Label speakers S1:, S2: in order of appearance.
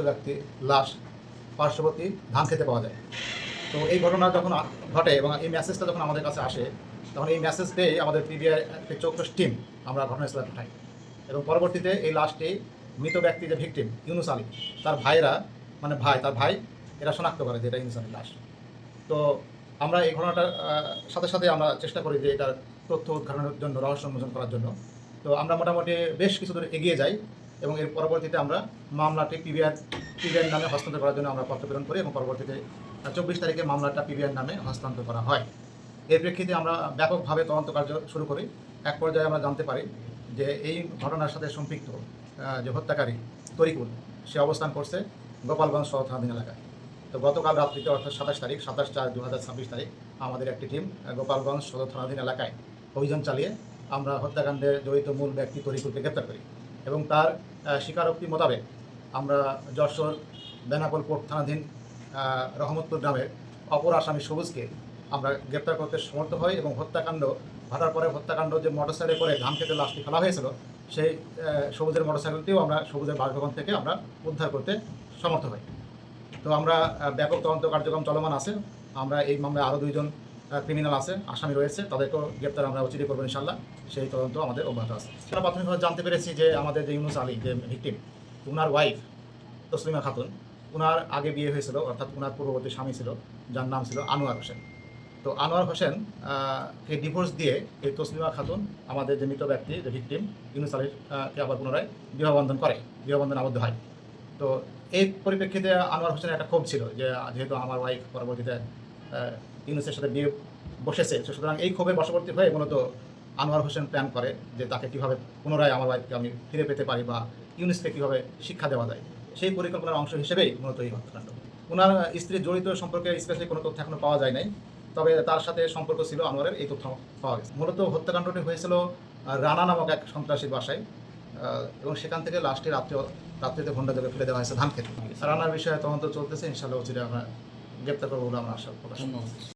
S1: ব্যক্তি লাশ পার্শ্ববর্তী ধান খেতে পাওয়া যায়। তো এই ঘটনা যখন ঘটে এবং এই মেসেজটা যখন আমাদের কাছে আসে, তখন এই মেসেজ পেয়ে আমাদের পিবিআই একটি চৌকস টিম আমরা ঘটনাস্থলে পাঠাই এবং পরবর্তীতে এই লাশটি মৃত ব্যক্তি যে ভিকটিম ইউনুস আলী, তার ভাইয়েরা তার ভাই এরা শনাক্ত করে যে এটা ইউনুস আলীর লাশ। তো আমরা এই ঘটনাটার সাথে সাথে আমরা চেষ্টা করি যে এটার তথ্য উদ্ঘাটনের জন্য, রহস্য উন্মোচন করার জন্য। তো আমরা মোটামুটি বেশ কিছু দূর এগিয়ে যাই এবং এর পরবর্তীতে আমরা মামলাটি পিবিআইয়ের নামে হস্তান্তর করার জন্য আমরা পত্র প্রেরণ করি এবং পরবর্তীতে 24 তারিখে মামলাটা পিবিআইয়ের নামে হস্তান্তর করা হয়। এর প্রেক্ষিতে আমরা ব্যাপকভাবে তদন্ত কার্য শুরু করি। এক পর্যায়ে আমরা জানতে পারি যে এই ঘটনার সাথে সম্পৃক্ত যে হত্যাকারী তরিকুল, সে অবস্থান করছে গোপালগঞ্জ সদর থানাধীন এলাকায়। তো গতকাল রাত্রিতে অর্থাৎ 27/4/2026 তারিখ আমাদের একটি টিম গোপালগঞ্জ সদর থানাধীন এলাকায় অভিযান চালিয়ে আমরা হত্যাকাণ্ডে জড়িত মূল ব্যক্তি তরিকুলকে গ্রেপ্তার করি এবং তার স্বীকারোক্তি মোতাবেক আমরা যশোর বেনাপোল কোর্ট থানাধীন রহমতপুর গ্রামের অপর আসামি সবুজকে আমরা গ্রেপ্তার করতে সমর্থ হই এবং হত্যাকাণ্ড ঘটার পরে হত্যাকাণ্ড যে মোটরসাইকেলে করে ধান খেতে লাশটি ফেলা হয়েছিল, সেই সবুজের মোটরসাইকেলটিও আমরা সবুজের বাসভবন থেকে আমরা উদ্ধার করতে সমর্থ হই। তো আমরা ব্যাপক তদন্ত কার্যক্রম চলমান আছে। আমরা এই মামলায় আরও 2 জন ক্রিমিনাল আছে, আসামি রয়েছে, তাদেরকেও গ্রেপ্তার আমরা অচিরে করবো ইনশাল্লাহ। সেই তদন্ত আমাদের অব্যাহত আছে। আমরা প্রাথমিকভাবে জানতে পেরেছি যে আমাদের যে ইউনুস আলী যে ভিকটিম, ওনার ওয়াইফ তসলিমা খাতুন, ওনার আগে বিয়ে হয়েছিল, অর্থাৎ ওনার পূর্ববর্তী স্বামী ছিল যার নাম ছিল আনোয়ার হোসেন। তো আনোয়ার হোসেন কে ডিভোর্স দিয়ে এই তসলিমা খাতুন আমাদের যে মৃত ব্যক্তি যে ভিকটিম ইউনুস আলীকে আবার পুনরায় বিবাহবন্ধন আবদ্ধ হয়। তো এই পরিপ্রেক্ষিতে আনোয়ার হোসেনের একটা ক্ষোভ ছিল যে যেহেতু আমার ওয়াইফ পরবর্তীতে ইউনুসের সাথে বিয়ে বসেছে, সুতরাং এই ক্ষোভের বশবর্তী হয়ে মূলত আনোয়ার হোসেন প্ল্যান করে যে তাকে কীভাবে পুনরায় আমার ওয়াইফকে আমি ফিরে পেতে পারি বা ইউনুসকে কীভাবে শিক্ষা দেওয়া যায়, সেই পরিকল্পনার অংশ হিসেবেই মূলত এই হত্যাকাণ্ড। ওনার স্ত্রীর জড়িত সম্পর্কে স্পেশালি কোনো তথ্য এখনও পাওয়া যায় নাই, তবে তার সাথে সম্পর্ক ছিল আনোয়ারের, এই তথ্য পাওয়া গেছে। মূলত হত্যাকাণ্ডটি হয়েছিল রানা নামক এক সন্ত্রাসীর বাসায় এবং সেখান থেকে লাস্টে রাত্রিতে ভন্ডা দেবে ফেলে দেওয়া হয়েছে ধান খেতে। রানার বিষয়ে তদন্ত চলতেছে, ইনশাআল্লাহ অচিরে আমরা গ্রেপ্তার করবো বলে আমরা আশা প্রকাশ।